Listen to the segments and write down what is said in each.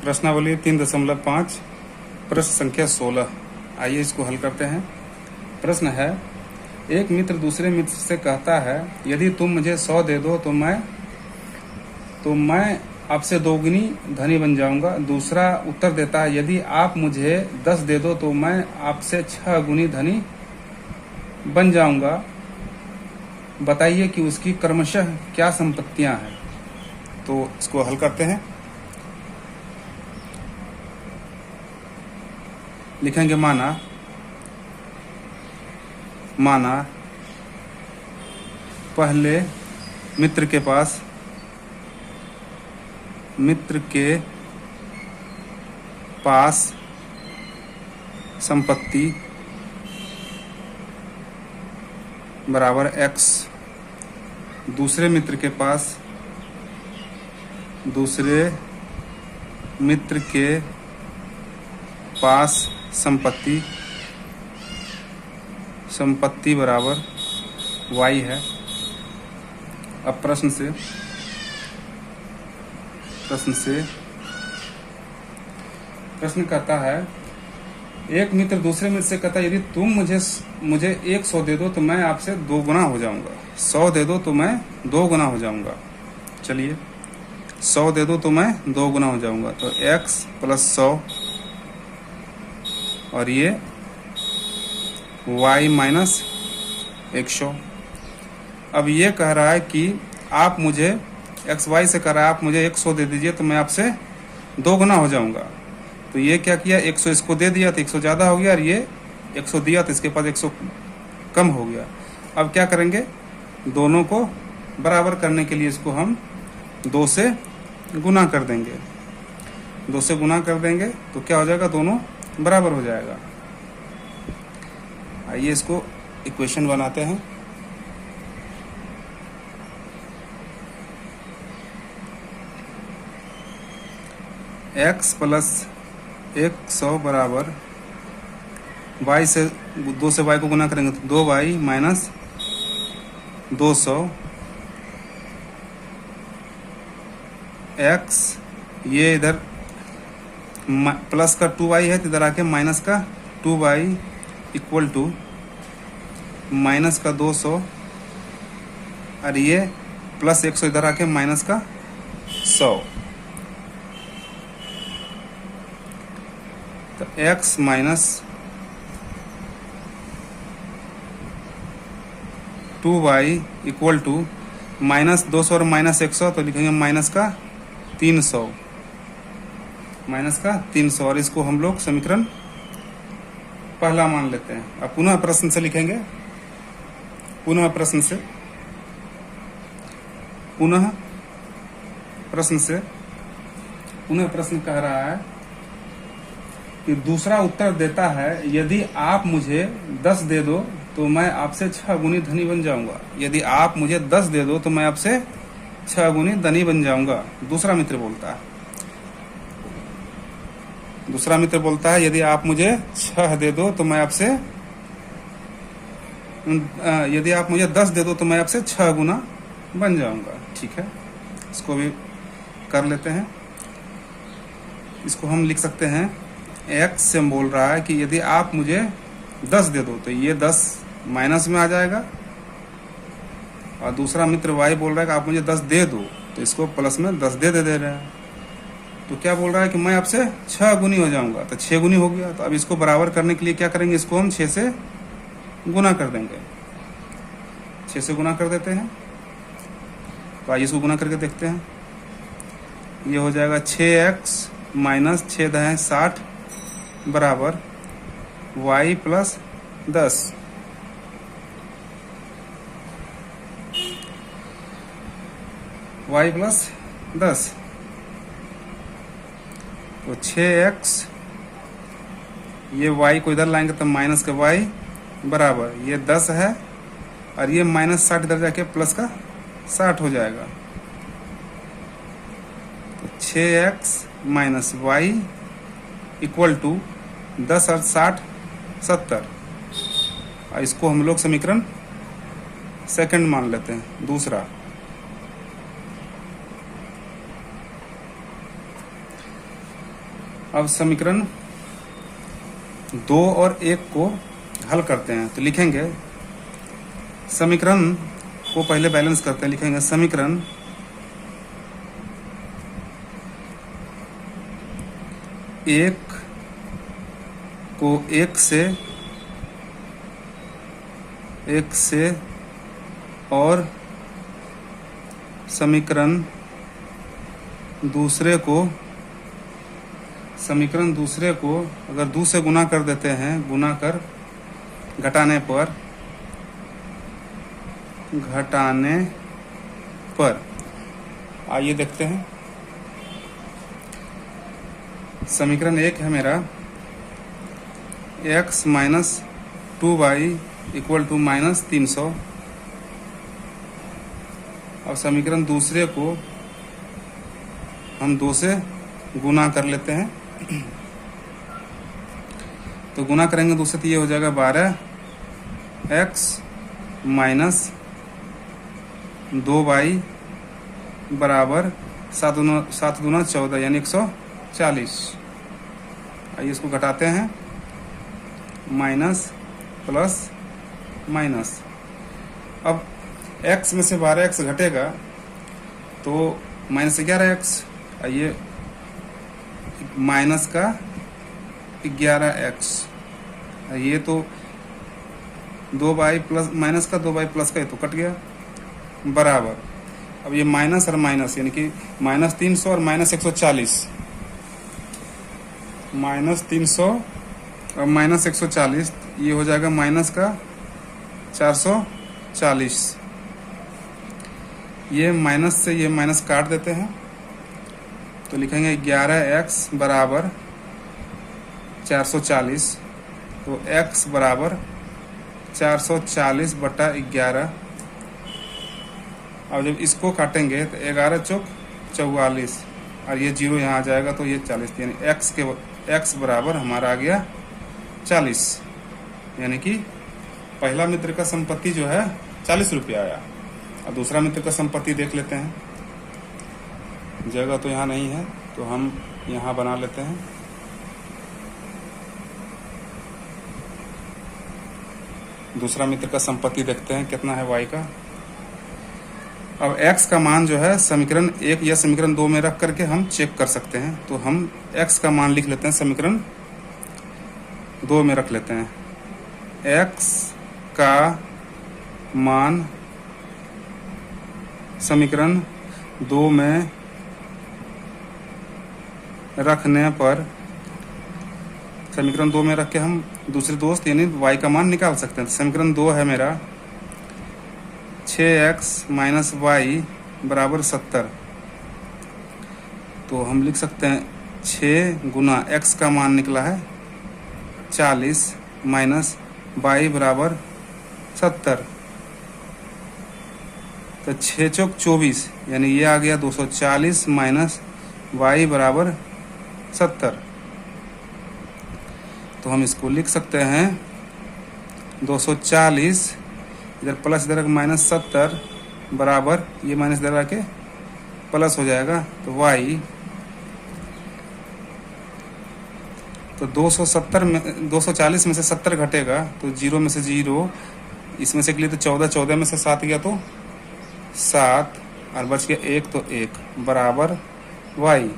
प्रश्नावली 3.5 प्रश्न संख्या 16। आइए इसको हल करते हैं। प्रश्न है, एक मित्र दूसरे मित्र से कहता है यदि तुम मुझे 100 दे दो तो मैं आपसे 2 गुनी धनी बन जाऊंगा। दूसरा उत्तर देता है यदि आप मुझे 10 दे दो तो मैं आपसे 6 गुनी धनी बन जाऊंगा। बताइए कि उसकी क्रमशः क्या संपत्तियां हैं। तो इसको हल करते हैं। लिखेंगे माना पहले मित्र के पास संपत्ति बराबर x, दूसरे मित्र के पास संपत्ति बराबर y है। अब प्रश्न कहता है, एक मित्र दूसरे मित्र से कहता है यदि तुम मुझे 100 दे दो तो मैं आपसे 2 गुना हो जाऊंगा। 100 दे दो तो मैं 2 गुना हो जाऊंगा। चलिए 100 दे दो तो मैं 2 गुना हो जाऊंगा। तो x + 100 और ये y - 100। अब ये कह रहा है कि आप मुझे xy से कह रहा है आप मुझे 100 दे दीजिए तो मैं आपसे 2 गुना हो जाऊंगा। तो ये क्या किया, 100 इसको दे दिया तो 100 ज़्यादा हो गया, और ये 100 दिया तो इसके पास 100 कम हो गया। अब क्या करेंगे, दोनों को बराबर करने के लिए इसको हम 2 से गुना कर देंगे। 2 से गुना कर देंगे तो क्या हो जाएगा, दोनों बराबर हो जाएगा। आइए इसको इक्वेशन बनाते हैं। x + 100 बराबर y से 2 से y को गुना करेंगे तो 2y - 200 x, ये इधर प्लस का 2y है तो इधर आके माइनस का 2y इक्वल टू माइनस का 200, और ये प्लस 100 इधर आके माइनस का 100। तो x - 2y equal to minus 200 और माइनस 100 तो लिखेंगे माइनस का 300 और इसको हम लोग समीकरण पहला मान लेते हैं। अब पुनः प्रश्न से लिखेंगे। पुनः प्रश्न कह रहा है कि दूसरा उत्तर देता है यदि आप मुझे 10 दे दो तो मैं आपसे 6 गुनी धनी बन जाऊंगा। यदि आप मुझे 10 दे दो तो मैं आपसे 6 गुनी धनी बन जाऊंगा। दूसरा मित्र बोलता है यदि आप मुझे 6 दे दो तो मैं आपसे यदि आप मुझे 10 दे दो तो मैं आपसे 6 गुना बन जाऊंगा। ठीक है, इसको भी कर लेते हैं। इसको हम लिख सकते हैं, x से बोल रहा है कि यदि आप मुझे 10 दे दो तो ये 10 माइनस में आ जाएगा, और दूसरा मित्र y बोल रहा है कि आप मुझे 10 दे दो तो इसको प्लस में 10 दे रहा है। तो क्या बोल रहा है कि मैं आपसे 6 गुनी हो जाऊंगा। तो 6 गुनी हो गया। तो अब इसको बराबर करने के लिए क्या करेंगे, इसको हम 6 से गुना कर देंगे। 6 से गुना कर देते हैं। तो आइए इसको गुना करके देखते हैं। ये हो जाएगा 6x - 6 × 60 बराबर y + 10। y + 10 तो 6x, ये y को इधर लाएंगे तो माइनस का y बराबर ये 10 है, और ये -60 इधर जाके प्लस का 60 हो जाएगा। तो 6x - y इक्वल टू 10 और 60 70, और इसको हम लोग समीकरण सेकंड मान लेते हैं, दूसरा। अब समीकरण 2 और 1 को हल करते हैं। तो लिखेंगे समीकरण को पहले बैलेंस करते हैं। लिखेंगे समीकरण 1 को 1 से और समीकरण दूसरे को अगर 2 से गुना कर देते हैं, गुना कर घटाने पर आइए देखते हैं। समीकरण 1 है मेरा x minus 2y equal to minus 300। और समीकरण दूसरे को हम 2 से गुना कर लेते हैं। तो गुना करेंगे 2 से तो ये हो जाएगा 12x माइनस 2y बराबर 7 दूना 14 यानी 140। आइए इसको घटाते हैं, माइनस प्लस माइनस। अब x में से 12x घटेगा तो माइनस 11x, आइए माइनस का 11x, ये तो 2y प्लस माइनस का 2y प्लस का ये तो कट गया, बराबर। अब ये माइनस और माइनस यानी कि माइनस 300 और माइनस 140, माइनस 300 और माइनस 140, ये हो जाएगा माइनस का 440। ये माइनस से ये माइनस काट देते हैं तो लिखेंगे 11x बराबर 440। तो x बराबर 440 बटा 11। अब जब इसको काटेंगे तो 11 चौक 44 और ये 0 यहाँ आ जाएगा तो ये 40, यानी x बराबर हमारा आ गया 40। यानी कि पहला मित्र का संपत्ति जो है 40 रुपया आया। और दूसरा मित्र का संपत्ति देख लेते हैं। जगह तो यहाँ नहीं है तो हम यहाँ बना लेते हैं। दूसरा मित्र का संपत्ति देखते हैं कितना है y का। अब x का मान जो है समीकरण 1 या समीकरण 2 में रख करके हम चेक कर सकते हैं। तो हम x का मान लिख लेते हैं, समीकरण 2 में रख लेते हैं। x का मान समीकरण 2 में रखने पर, समीकरण 2 में रख के हम दूसरे दोस्त यानी y का मान निकाल सकते हैं। समीकरण 2 है मेरा 6x माइनस y बराबर 70। तो हम लिख सकते हैं 6 गुना x का मान निकला है 40 माइनस y बराबर 70। तो 6 चौक 24 यानी ये आ गया 240 माइनस y बराबर 70। तो हम इसको लिख सकते हैं 240 इधर प्लस इधर माइनस 70 बराबर ये माइनस इधर आके प्लस हो जाएगा तो y। तो 240 में से 70 घटेगा तो 0 में से 0, इसमें से के लिए तो 14 में से 7 गया तो 7 और बच गया 1 तो 1 बराबर y।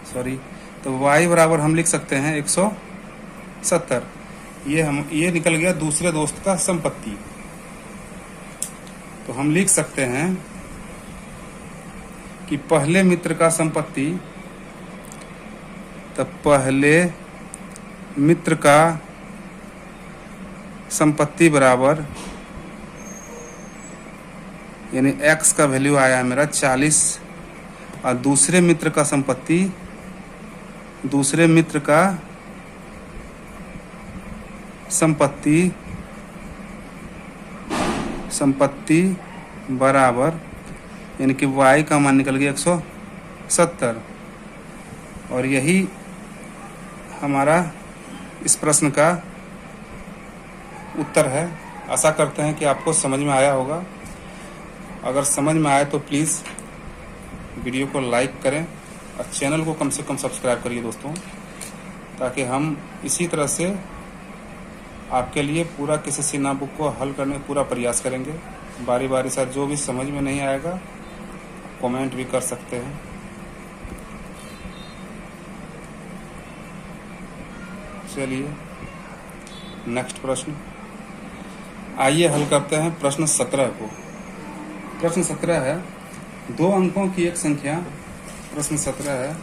सॉरी, तो y बराबर हम लिख सकते हैं 170। ये निकल गया दूसरे दोस्त का संपत्ति। तो हम लिख सकते हैं कि पहले मित्र का संपत्ति, तो पहले मित्र का संपत्ति बराबर यानी x का वैल्यू आया है मेरा 40 और दूसरे मित्र का संपत्ति बराबर यानी कि y का मान निकल गया 170। और यही हमारा इस प्रश्न का उत्तर है। आशा करते हैं कि आपको समझ में आया होगा। अगर समझ में आए तो प्लीज़ वीडियो को लाइक करें और चैनल को कम से कम सब्सक्राइब करिए दोस्तों, ताकि हम इसी तरह से आपके लिए पूरा किसी ना बुक को हल करने का पूरा प्रयास करेंगे। बारी बारी से जो भी समझ में नहीं आएगा कमेंट भी कर सकते हैं। चलिए नेक्स्ट प्रश्न, आइए हल करते हैं प्रश्न 17 को। प्रश्न 17 है 2 अंकों की एक संख्या। प्रश्न 17 है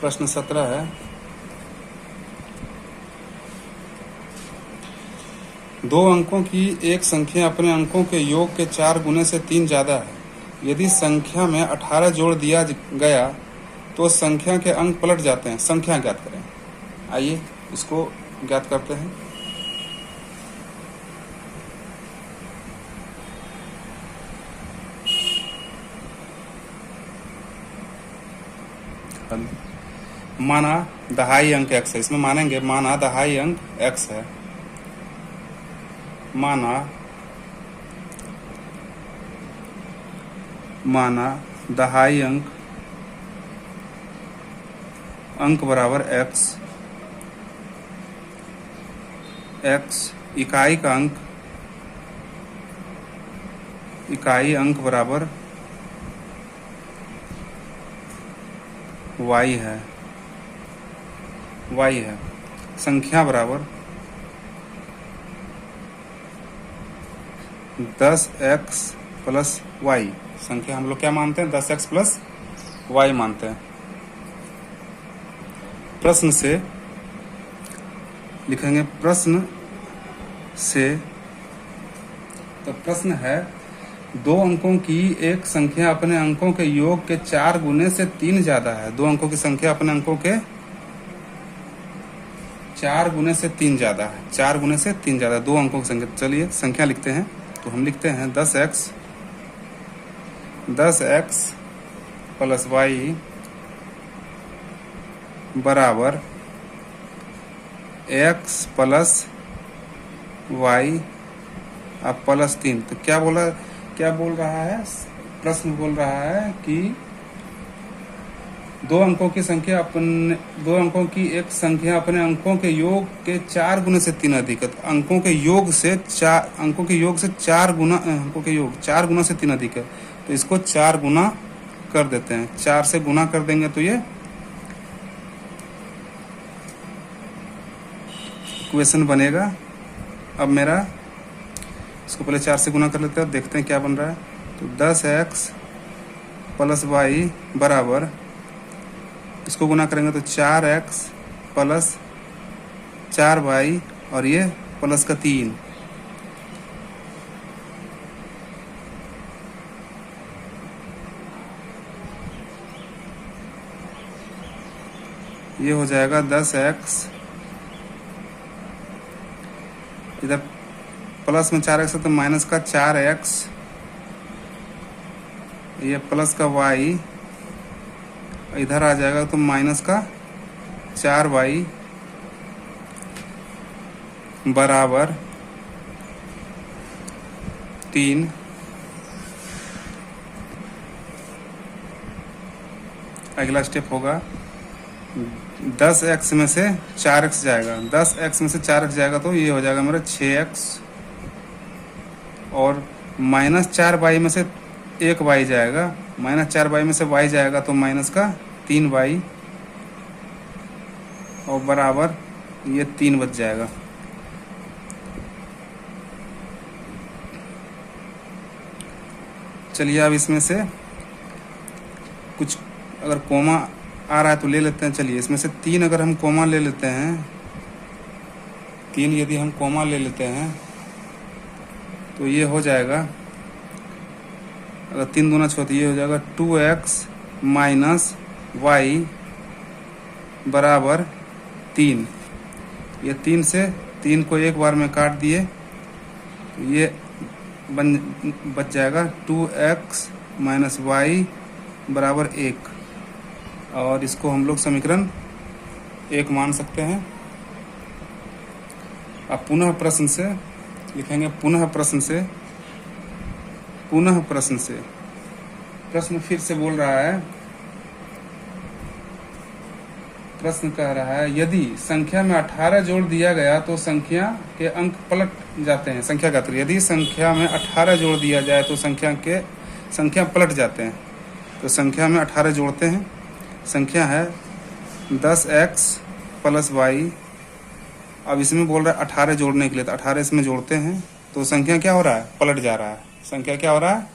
प्रश्न 17 है 2 अंकों की एक संख्या अपने अंकों के योग के 4 गुने से 3 ज्यादा है। यदि संख्या में 18 जोड़ दिया गया तो संख्या के अंक पलट जाते हैं। संख्या ज्ञात करें। आइए इसको ज्ञात करते हैं। माना दहाई अंक x है, इसमें मानेंगे माना दहाई अंक x है। माना दहाई अंक बराबर x इकाई अंक बराबर y है। संख्या बराबर 10x प्लस y। संख्या हम लोग क्या मानते हैं? 10x प्लस y मानते हैं। प्रश्न से लिखेंगे तो प्रश्न है 2 अंकों की एक संख्या अपने अंकों के योग के 4 गुने से 3 ज्यादा है। 2 अंकों की संख्या अपने अंकों के 4 गुने से 3 ज्यादा है। 4 गुने से 3 ज्यादा 2 अंकों की संख्या। चलिए संख्या लिखते हैं। तो हम लिखते हैं 10x प्लस y बराबर x प्लस y अब प्लस 3। तो क्या बोल रहा है? प्रश्न बोल रहा है कि 2 अंकों की एक संख्या अपने अंकों के योग के 4 गुने से 3 अधिक है। तो अंकों के योग से 4 गुना से 3 अधिक है। तो इसको 4 गुना कर देते हैं। 4 से गुना कर देंगे तो ये इक्वेशन बनेगा। अब मेरा इसको पहले 4 से गुना कर लेते हैं, देखते हैं क्या बन रहा है। तो 10x प्लस y बराबर, इसको गुना करेंगे तो 4x प्लस 4y और ये प्लस का 3। ये हो जाएगा 10x, इधर प्लस में 4x है तो माइनस का 4x, ये प्लस का y, इधर आ जाएगा तो माइनस का 4y बराबर 3। अगला स्टेप होगा 10x में से 4x जाएगा। 10x में से 4x जाएगा तो ये हो जाएगा मेरा 6x और माइनस 4y में से 1y जाएगा। माइनस 4y में से y जाएगा तो माइनस का 3y और बराबर ये 3 बच जाएगा। चलिए अब इसमें से कुछ अगर कोमा आ रहा है तो ले लेते हैं। चलिए इसमें से 3 अगर हम कोमा ले लेते हैं, 3 यदि हम कोमा ले लेते हैं तो ये हो जाएगा, अगर 3 दूना 6 तो ये हो जाएगा 2x माइनस y बराबर 3। ये 3 से 3 को एक बार में काट दिए तो ये बच जाएगा 2x माइनस y बराबर 1। और इसको हम लोग समीकरण 1 मान सकते हैं। अब पुनः प्रश्न से लिखेंगे। पुनः प्रश्न से पुनः प्रश्न से, प्रश्न फिर से बोल रहा है, प्रश्न कह रहा है यदि संख्या में 18 जोड़ दिया गया तो संख्या के अंक पलट जाते हैं। संख्या का त्रि, यदि संख्या में 18 जोड़ दिया जाए तो संख्या पलट जाते हैं। तो संख्या में 18 जोड़ते हैं, संख्या है 10x प्लस वाई। अब इसमें बोल रहा है 18 जोड़ने के लिए, तो 18 इसमें जोड़ते हैं तो संख्या क्या हो रहा है, पलट जा रहा है। संख्या क्या हो रहा है,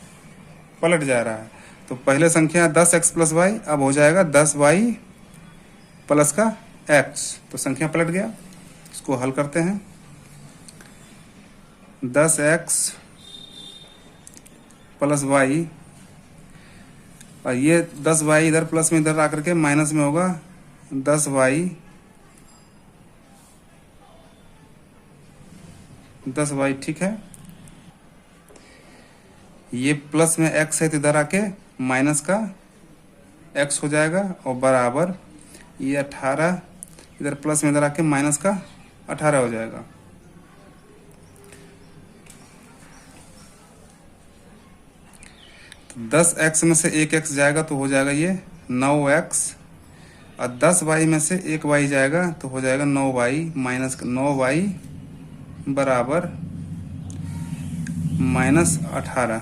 पलट जा रहा है। तो पहले संख्या 10x प्लस वाई, अब हो जाएगा 10y प्लस का x, तो संख्या पलट गया। इसको हल करते हैं, 10x प्लस वाई, और ये 10y इधर प्लस में इधर आकर के माइनस में होगा 10y, 10y ठीक है। ये प्लस में x है तो इधर आके माइनस का x हो जाएगा, और बराबर ये 18 इधर प्लस में इधर आके माइनस का 18 हो जाएगा। तो 10x में से 1x जाएगा तो हो जाएगा ये 9x, और 10y में से 1y जाएगा तो हो जाएगा 9y माइनस 9y बराबर माइनस 18।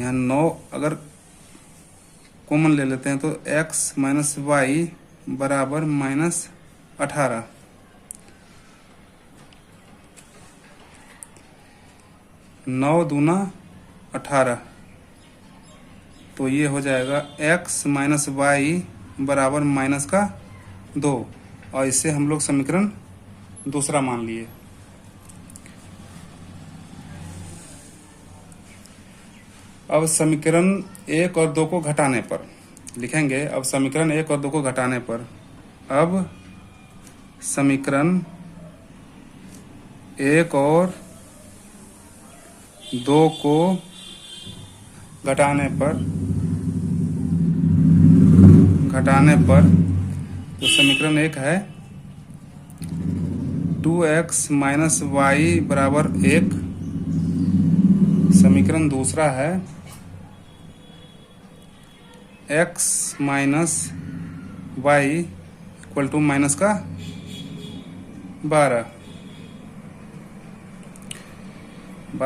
यहाँ 9 अगर कॉमन ले लेते हैं तो x माइनस वाई बराबर माइनस 18। नौ दूना 18, तो ये हो जाएगा x माइनस वाई बराबर माइनस का 2, और इससे हम लोग समीकरण दूसरा मान लिए। अब समीकरण 1 और 2 को घटाने पर लिखेंगे, अब समीकरण 1 और 2 को घटाने पर, अब समीकरण 1 और 2 को घटाने पर तो समीकरण 1 है 2x माइनस वाई बराबर 1, समीकरण दूसरा है x minus y equal to minus का 12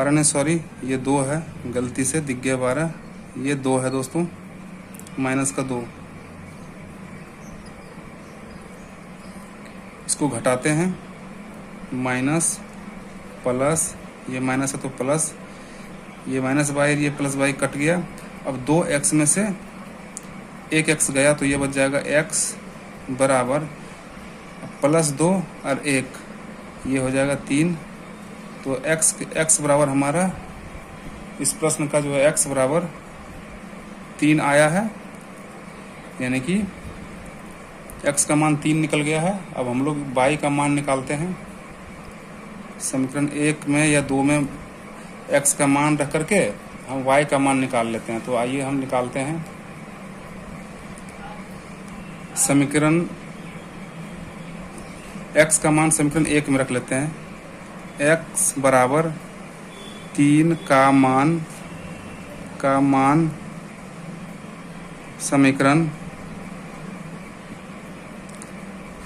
नहीं सॉरी, ये 2 है, गलती से दिख गया 12, ये 2 है दोस्तों, माइनस का 2। इसको घटाते हैं, माइनस प्लस, ये माइनस है तो प्लस, ये माइनस वाई ये प्लस वाई कट गया। अब 2x में से 1x गया तो ये बच जाएगा x बराबर प्लस 2 और 1, ये हो जाएगा 3। तो x बराबर हमारा इस प्रश्न का जो है x बराबर 3 आया है, यानी कि x का मान 3 निकल गया है। अब हम लोग y का मान निकालते हैं। समीकरण 1 में या 2 में x का मान रख करके हम y का मान निकाल लेते हैं। तो आइए हम निकालते हैं। समीकरण x का मान समीकरण 1 में रख लेते हैं, x बराबर 3 का मान समीकरण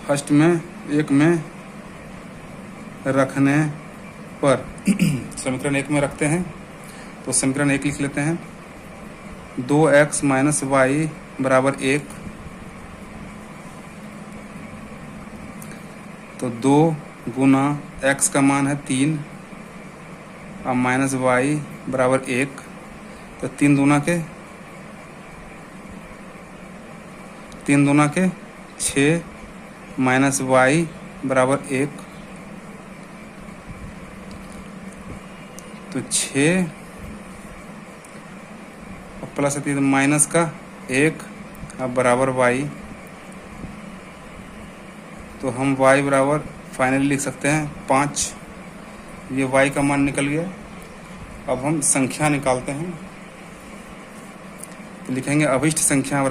फर्स्ट में 1 में रखने पर समीकरण 1 में रखते हैं तो समीकरण 1 लिख लेते हैं, 2x माइनस वाई बराबर 1, तो 2 गुना x का मान है 3 और माइनस वाई बराबर 1, तो 3 दूना के 6 माइनस वाई बराबर 1, तो 6 और प्लस है माइनस का 1 अब बराबर वाई। तो हम y बराबर फाइनली लिख सकते हैं 5, ये y का मान निकल गया। अब हम संख्या निकालते हैं, तो लिखेंगे अभिष्ट संख्या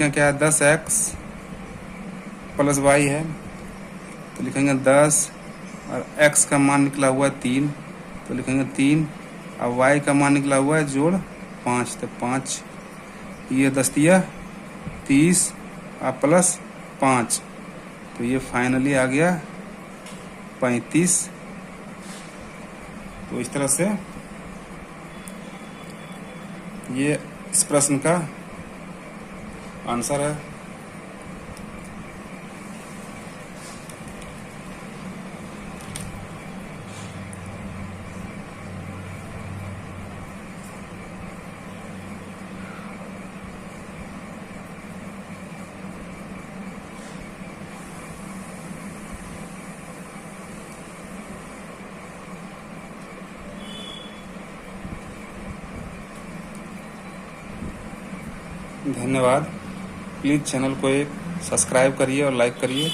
क्या है 10x प्लस वाई है तो लिखेंगे 10 और x का मान निकला हुआ है 3 तो लिखेंगे 3 और y का मान निकला हुआ है जोड़ 5 तो 5 ये 10 दिया 30 और प्लस 5 तो ये फाइनली आ गया 35। तो इस तरह से ये इस प्रश्न का आंसर है। धन्यवाद। प्लीज़ चैनल को एक सब्सक्राइब करिए और लाइक करिए।